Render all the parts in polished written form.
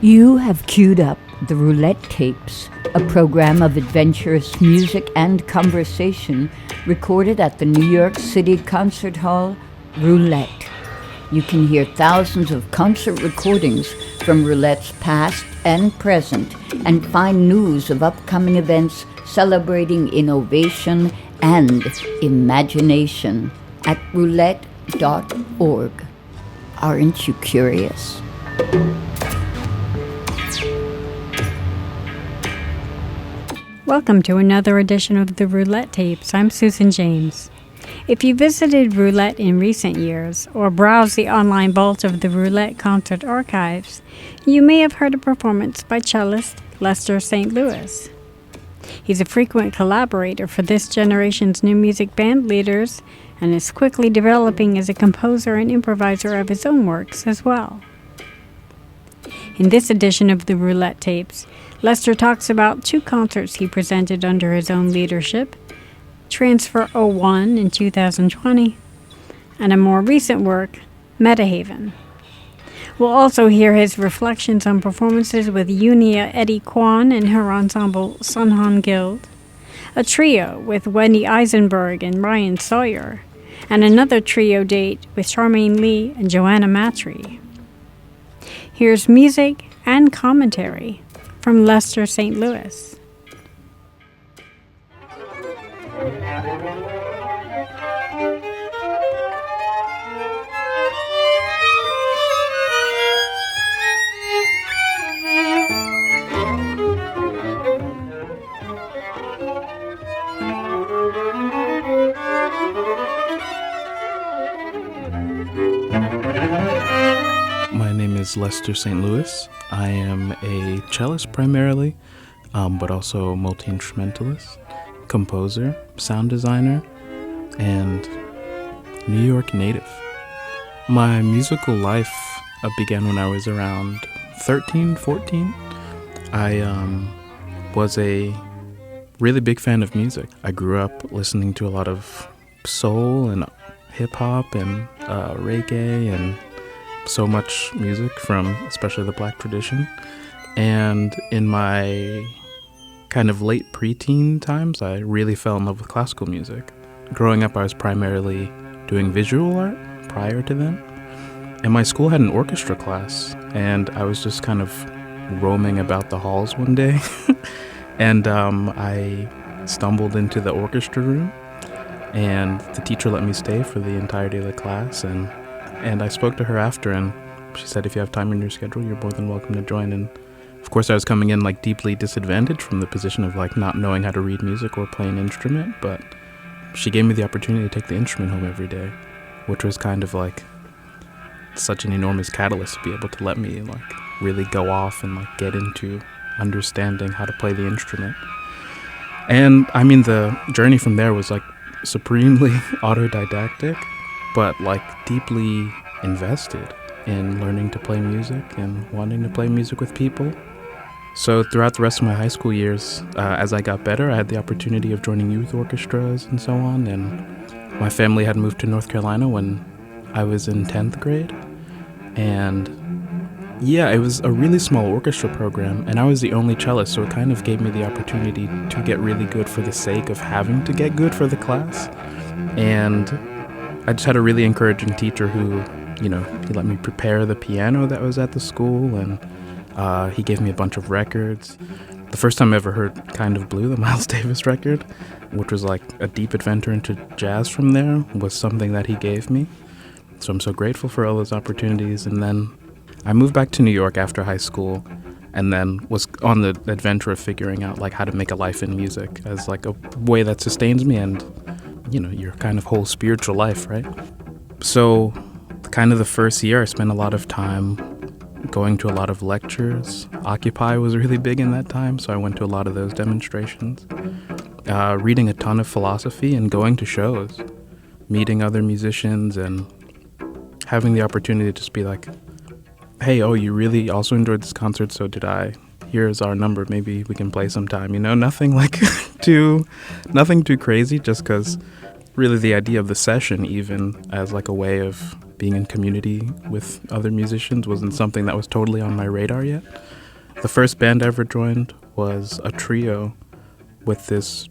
You have queued up the Roulette Tapes, a program of adventurous music and conversation recorded at the New York City Concert Hall, Roulette. You can hear thousands of concert recordings from Roulette's past and present and find news of upcoming events celebrating innovation and imagination at roulette.org. Aren't you curious? Welcome to another edition of the Roulette Tapes. I'm Susan James. If you visited Roulette in recent years or browsed the online vault of the Roulette concert archives, you may have heard a performance by cellist Lester St. Louis. He's a frequent collaborator for this generation's new music band leaders and is quickly developing as a composer and improviser of his own works as well. In this edition of the Roulette Tapes, Lester talks about two concerts he presented under his own leadership, Transfer 01 in 2020, and a more recent work, Metahaven. We'll also hear his reflections on performances with yuniya Eddie Kwon and her ensemble Sunhan Guild, a trio with Wendy Eisenberg and Ryan Sawyer, and another trio date with Charmaine Lee and Joanna Mattrey. Here's music and commentary from Lester St. Louis. My name is Lester St. Louis. I am a cellist primarily, but also multi-instrumentalist, composer, sound designer, and New York native. My musical life began when I was around 13, 14. I was a really big fan of music. I grew up listening to a lot of soul and hip-hop and reggae and so much music from especially the Black tradition. And in my kind of late preteen times, I really fell in love with classical music. Growing up, I was primarily doing visual art prior to then. And my school had an orchestra class, and I was just kind of roaming about the halls one day. And I stumbled into the orchestra room, and the teacher let me stay for the entirety of the class. And I spoke to her after, and she said, if you have time in your schedule, you're more than welcome to join. And of course, I was coming in like deeply disadvantaged from the position of like not knowing how to read music or play an instrument, but she gave me the opportunity to take the instrument home every day, which was kind of like such an enormous catalyst to be able to let me like really go off and like get into understanding how to play the instrument. And I mean, the journey from there was like supremely autodidactic, but like deeply invested in learning to play music and wanting to play music with people. So throughout the rest of my high school years, as I got better, I had the opportunity of joining youth orchestras and so on. And my family had moved to North Carolina when I was in 10th grade. And yeah, it was a really small orchestra program, and I was the only cellist, so it kind of gave me the opportunity to get really good for the sake of having to get good for the class. And I just had a really encouraging teacher who, he let me prepare the piano that was at the school, and he gave me a bunch of records. The first time I ever heard Kind of Blue, the Miles Davis record, which was like a deep adventure into jazz from there, was something that he gave me. So I'm so grateful for all those opportunities. And then I moved back to New York after high school, and then was on the adventure of figuring out like how to make a life in music as like a way that sustains me and your kind of whole spiritual life, right? So kind of the first year, I spent a lot of time going to a lot of lectures. Occupy was really big in that time, so I went to a lot of those demonstrations. Reading a ton of philosophy and going to shows, meeting other musicians, and having the opportunity to just be like, hey, you really also enjoyed this concert, so did I. Here's our number, maybe we can play sometime. Nothing like nothing too crazy, just because really the idea of the session, even as like a way of being in community with other musicians, wasn't something that was totally on my radar yet. The first band I ever joined was a trio with this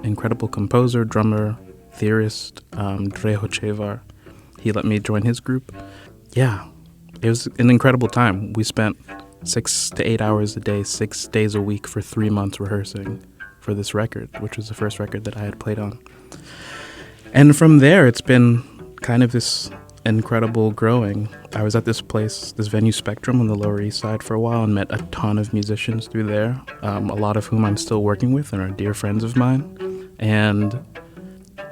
incredible composer, drummer, theorist, Dreho Chevar. He let me join his group. Yeah, it was an incredible time. We spent 6 to 8 hours a day, 6 days a week for 3 months rehearsing for this record, which was the first record that I had played on. And from there, it's been kind of this incredible growing. I was at this place, this venue Spectrum on the Lower East Side for a while and met a ton of musicians through there, a lot of whom I'm still working with and are dear friends of mine. And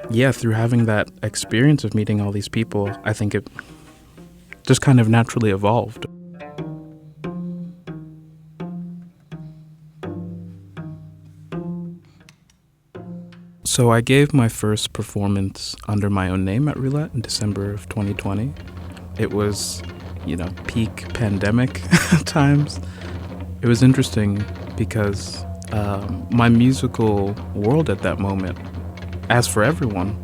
yeah, through having that experience of meeting all these people, I think it just kind of naturally evolved. So I gave my first performance under my own name at Roulette in December of 2020. It was, peak pandemic times. It was interesting because my musical world at that moment, as for everyone,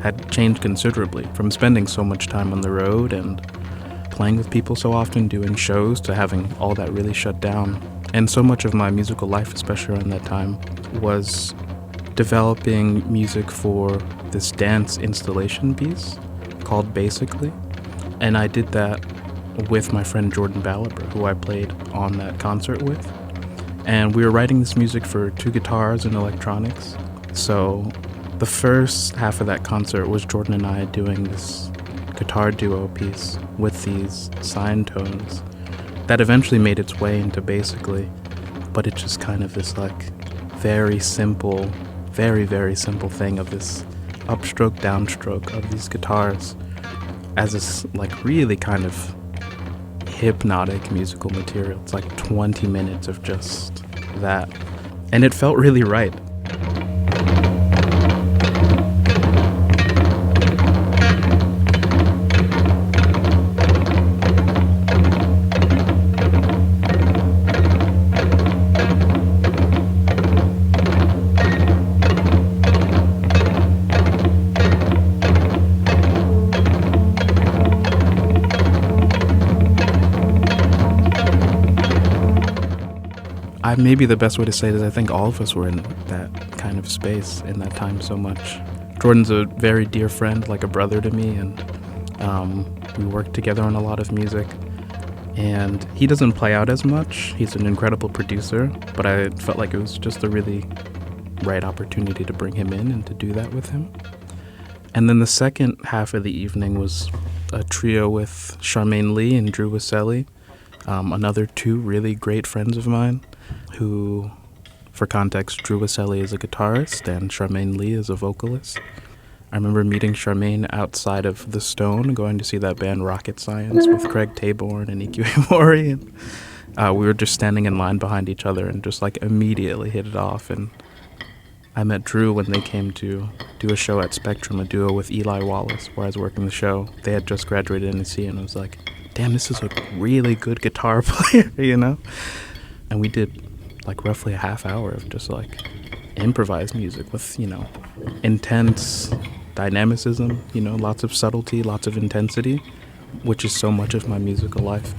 had changed considerably from spending so much time on the road and playing with people so often, doing shows, to having all that really shut down. And so much of my musical life, especially around that time, was developing music for this dance installation piece called Basically. And I did that with my friend Jordan Balaber, who I played on that concert with. And we were writing this music for 2 guitars and electronics. So the first half of that concert was Jordan and I doing this guitar duo piece with these sine tones that eventually made its way into Basically. But it's just kind of this very simple, very, very simple thing of this upstroke, downstroke of these guitars as this really kind of hypnotic musical material. It's 20 minutes of just that. And it felt really right. Maybe the best way to say it is I think all of us were in that kind of space in that time so much. Jordan's a very dear friend, like a brother to me, and we worked together on a lot of music. And he doesn't play out as much. He's an incredible producer, but I felt like it was just a really right opportunity to bring him in and to do that with him. And then the second half of the evening was a trio with Charmaine Lee and Drew Waselli, another 2 really great friends of mine, who, for context, Drew Waselli is a guitarist and Charmaine Lee is a vocalist. I remember meeting Charmaine outside of The Stone, going to see that band Rocket Science with Craig Taborn and EQ Amori. And we were just standing in line behind each other and just immediately hit it off. And I met Drew when they came to do a show at Spectrum, a duo with Eli Wallace, where I was working the show. They had just graduated NEC, and I was like, damn, this is a really good guitar player, And we did roughly a half hour of just improvised music with, intense dynamicism, lots of subtlety, lots of intensity, which is so much of my musical life.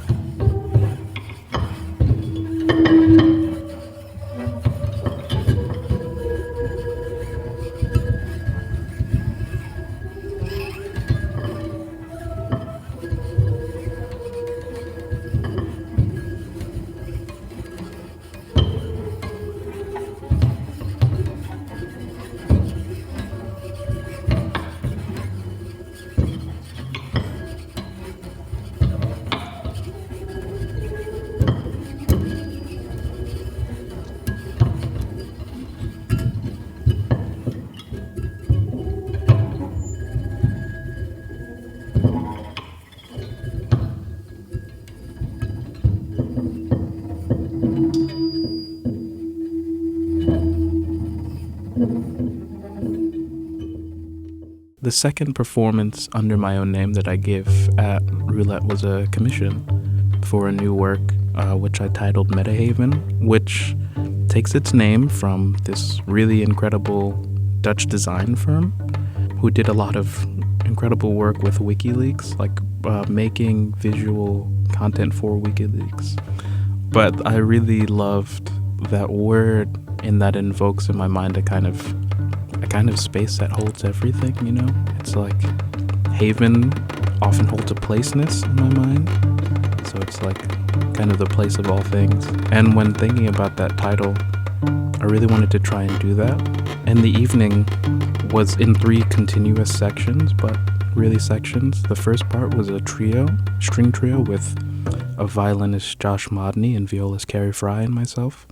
The second performance under my own name that I gave at Roulette was a commission for a new work, which I titled Metahaven, which takes its name from this really incredible Dutch design firm who did a lot of incredible work with WikiLeaks, making visual content for WikiLeaks. But I really loved that word, and that invokes in my mind a kind of space that holds everything, you know? It's like haven often holds a placeness in my mind. So it's like kind of the place of all things. And when thinking about that title, I really wanted to try and do that. And the evening was in 3 continuous sections, but really sections. The first part was a string trio with a violinist Josh Modney and violist Carrie Fry and myself.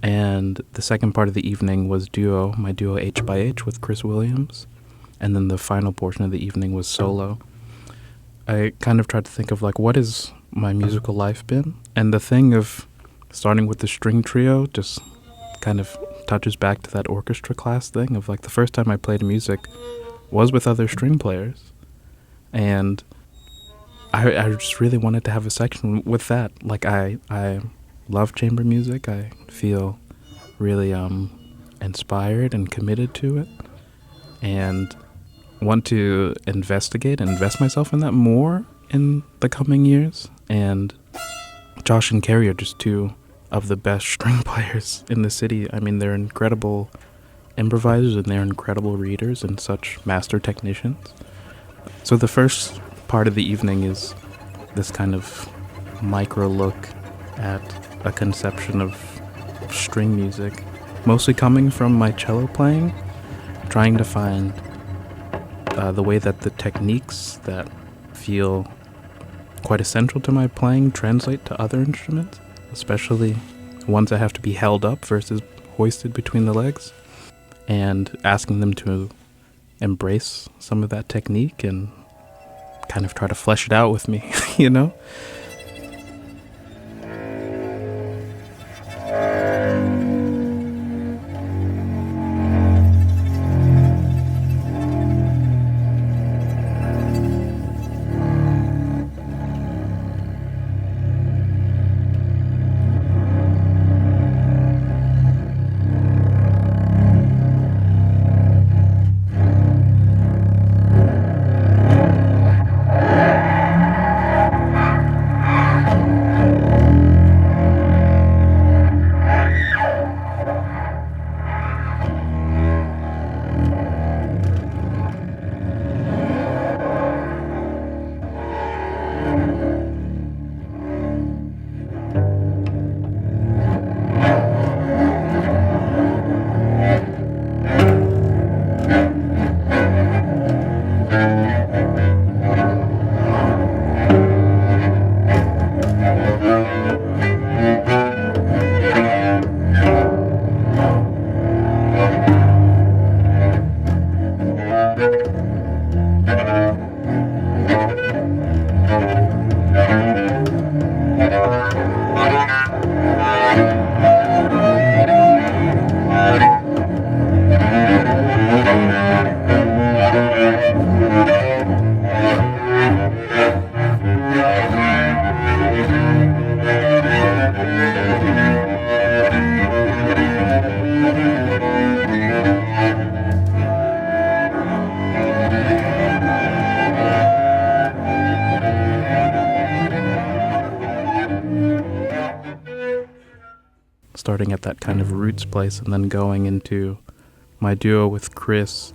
And the second part of the evening was my duo H by H with Chris Williams. And then the final portion of the evening was solo. I kind of tried to think of like, what has my musical life been? And the thing of starting with the string trio just kind of touches back to that orchestra class thing of like the first time I played music was with other string players. And I just really wanted to have a section with that. Like I love chamber music. I feel really inspired and committed to it, and want to investigate and invest myself in that more in the coming years. And Josh and Carrie are just 2 of the best string players in the city. I mean, they're incredible improvisers and they're incredible readers and such master technicians. So the first part of the evening is this kind of micro look at a conception of string music, mostly coming from my cello playing, trying to find the way that the techniques that feel quite essential to my playing translate to other instruments, especially ones that have to be held up versus hoisted between the legs, and asking them to embrace some of that technique and kind of try to flesh it out with me, you know? Starting at that kind of roots place and then going into my duo with Chris,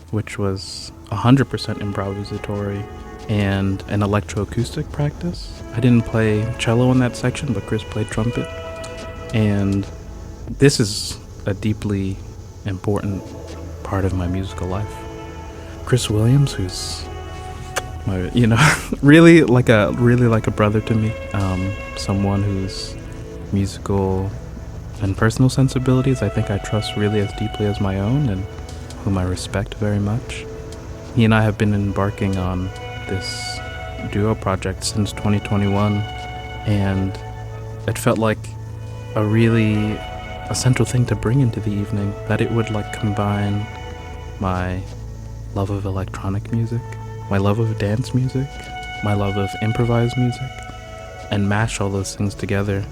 which was 100% improvisatory and an electroacoustic practice. I didn't play cello in that section, but Chris played trumpet. And this is a deeply important part of my musical life. Chris Williams, who's my, really like a brother to me, someone whose musical and personal sensibilities I think I trust really as deeply as my own, and whom I respect very much. He and I have been embarking on this duo project since 2021, and it felt like a central thing to bring into the evening, that it would like combine my love of electronic music, my love of dance music, my love of improvised music, and mash all those things together.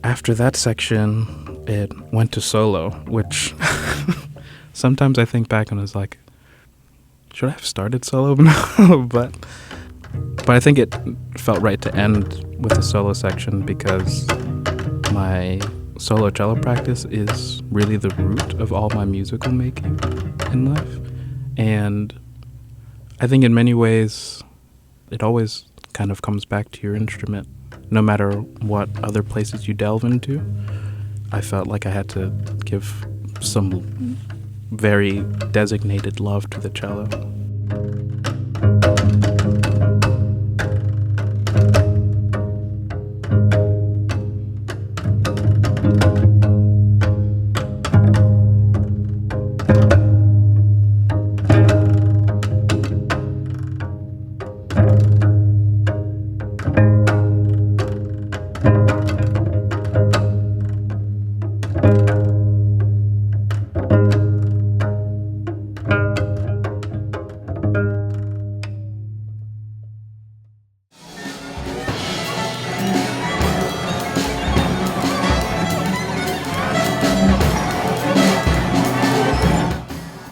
after that section, it went to solo, which sometimes I think back and I was like, should I have started solo? but I think it felt right to end with the solo section because my solo cello practice is really the root of all my musical making in life. And I think in many ways, it always kind of comes back to your instrument. No matter what other places you delve into, I felt like I had to give some very designated love to the cello.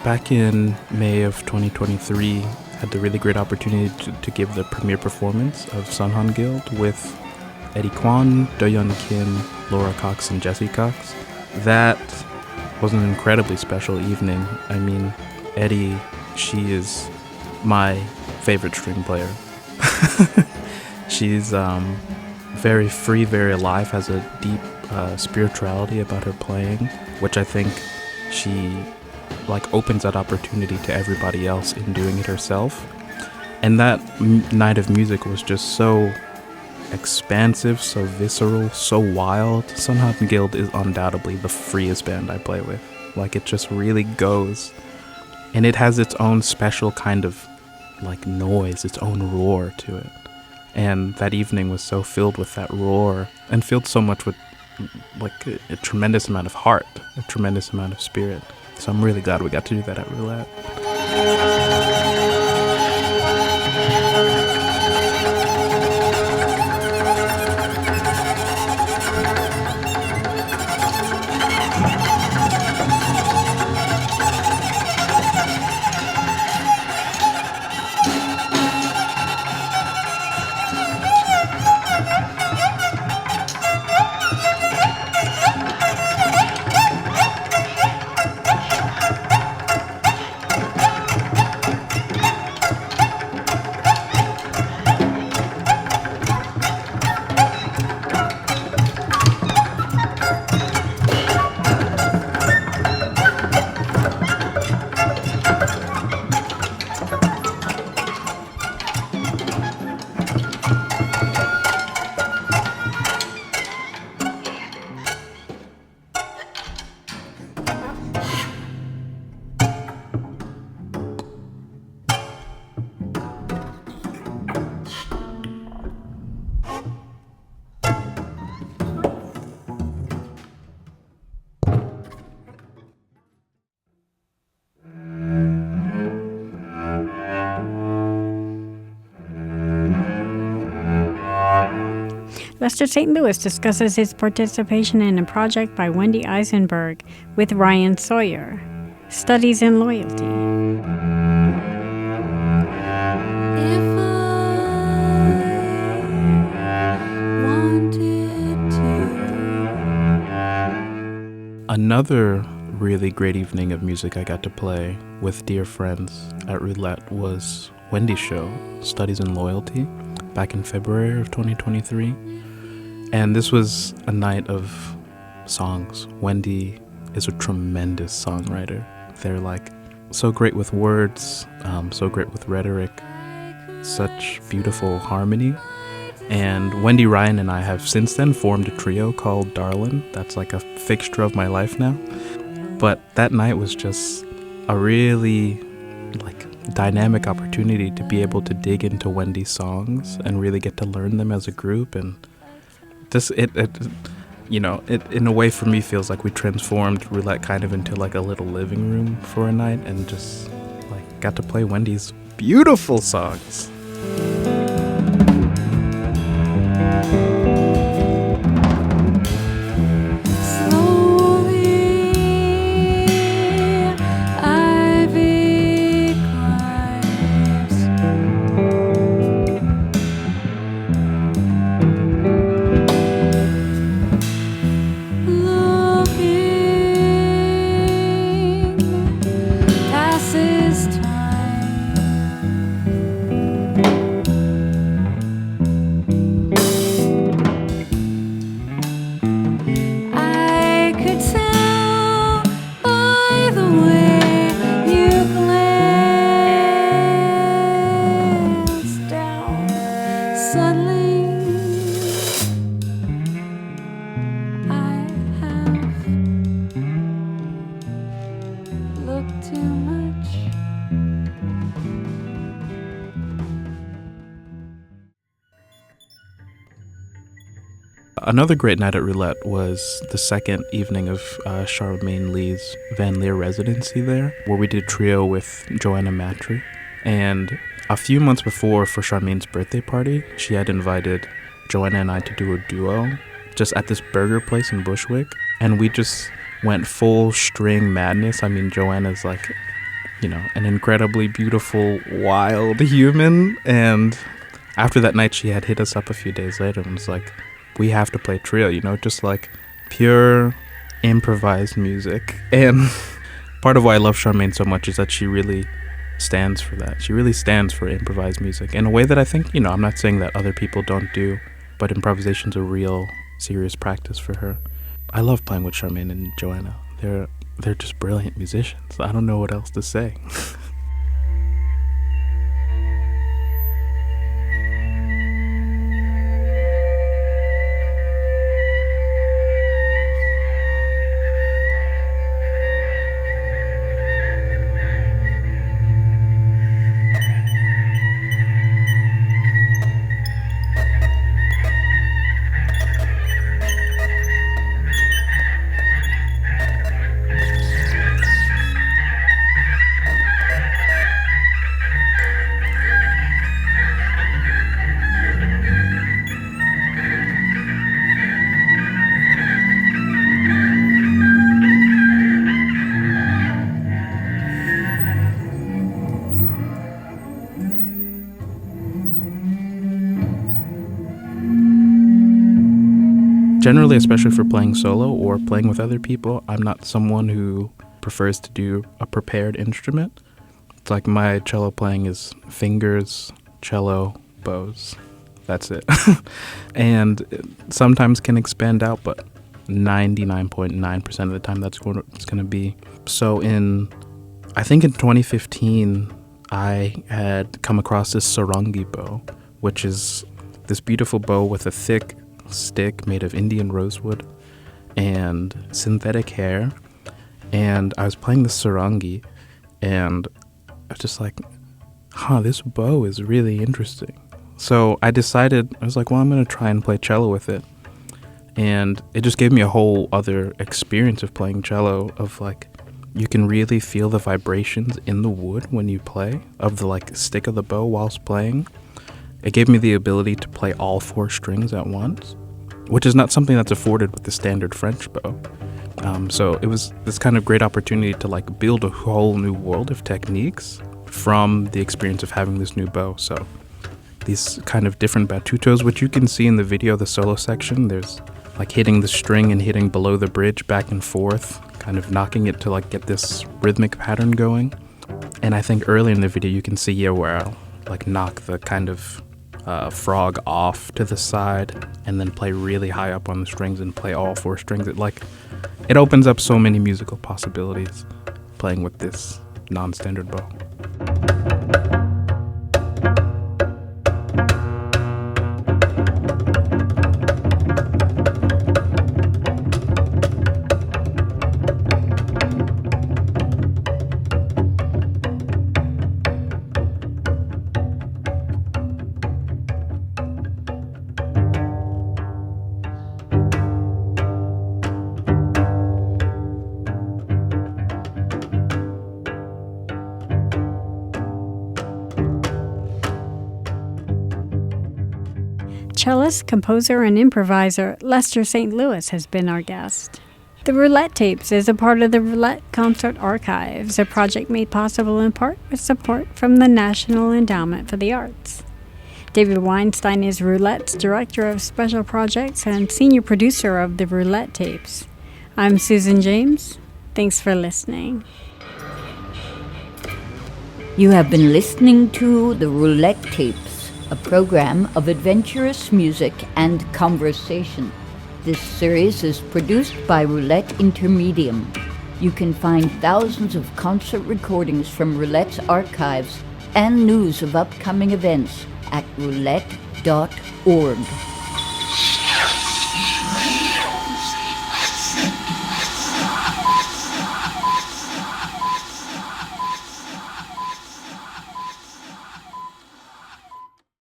Back in May of 2023, I had the really great opportunity to give the premiere performance of Sunhan Guild with Eddie Kwon, Do-yeon Kim, Laura Cox, and Jessie Cox. That was an incredibly special evening. I mean, Eddie, she is my favorite string player. She's very free, very alive, has a deep spirituality about her playing, which I think she opens that opportunity to everybody else in doing it herself. And that night of music was just so expansive, so visceral, so wild. Sunhan Guild is undoubtedly the freest band I play with. It just really goes. And it has its own special kind of noise, its own roar to it. And that evening was so filled with that roar and filled so much with a tremendous amount of heart, a tremendous amount of spirit. So I'm really glad we got to do that at Roulette. Lester St. Louis discusses his participation in a project by Wendy Eisenberg with Ryan Sawyer, Studies in Loyalty. If I wanted to. Another really great evening of music I got to play with dear friends at Roulette was Wendy's show, Studies in Loyalty, back in February of 2023. And this was a night of songs. Wendy is a tremendous songwriter. They're so great with words, so great with rhetoric, such beautiful harmony. And Wendy, Ryan, and I have since then formed a trio called Darlin'. That's a fixture of my life now. But that night was just a really dynamic opportunity to be able to dig into Wendy's songs and really get to learn them as a group. And this, it in a way for me feels like we transformed Roulette kind of into a little living room for a night and just got to play Wendy's beautiful songs. Another great night at Roulette was the second evening of Charmaine Lee's Van Leer residency there, where we did a trio with Joanna Mattrey. And a few months before, for Charmaine's birthday party, she had invited Joanna and I to do a duo just at this burger place in Bushwick. And we just went full string madness. I mean, Joanna's like, you know, an incredibly beautiful, wild human. And after that night, she had hit us up a few days later and was like, we have to play trio, you know, just like pure improvised music. And part of why I love Charmaine so much is that she really stands for that. She really stands for improvised music in a way that I think, you know, I'm not saying that other people don't do, but improvisation's a real serious practice for her. I love playing with Charmaine and Joanna. They're just brilliant musicians. I don't know what else to say. Generally, especially for playing solo or playing with other people, I'm not someone who prefers to do a prepared instrument. It's like my cello playing is fingers, cello, bows. That's it. And it sometimes can expand out, but 99.9% of the time that's what it's going to be. So I think in 2015, I had come across this sarangi bow, which is this beautiful bow with a thick stick made of Indian rosewood and synthetic hair. And I was playing the sarangi and I was just like, this bow is really interesting. So I decided, I was like, well, I'm going to try and play cello with it. And it just gave me a whole other experience of playing cello, of like, you can really feel the vibrations in the wood when you play, of the like stick of the bow whilst playing. It gave me the ability to play all 4 strings at once, which is not something that's afforded with the standard French bow. So it was this kind of great opportunity to like build a whole new world of techniques from the experience of having this new bow. So these kind of different batutos, which you can see in the video, the solo section, there's like hitting the string and hitting below the bridge back and forth, kind of knocking it to like get this rhythmic pattern going. And I think early in the video you can see where I'll like knock the kind of frog off to the side and then play really high up on the strings and play all 4 strings. It opens up so many musical possibilities playing with this non-standard bow. Cellist, composer, and improviser Lester St. Louis has been our guest. The Roulette Tapes is a part of the Roulette Concert Archives, a project made possible in part with support from the National Endowment for the Arts. David Weinstein is Roulette's Director of Special Projects and Senior Producer of the Roulette Tapes. I'm Susan James. Thanks for listening. You have been listening to the Roulette Tapes, a program of adventurous music and conversation. This series is produced by Roulette Intermedium. You can find thousands of concert recordings from Roulette's archives and news of upcoming events at roulette.org.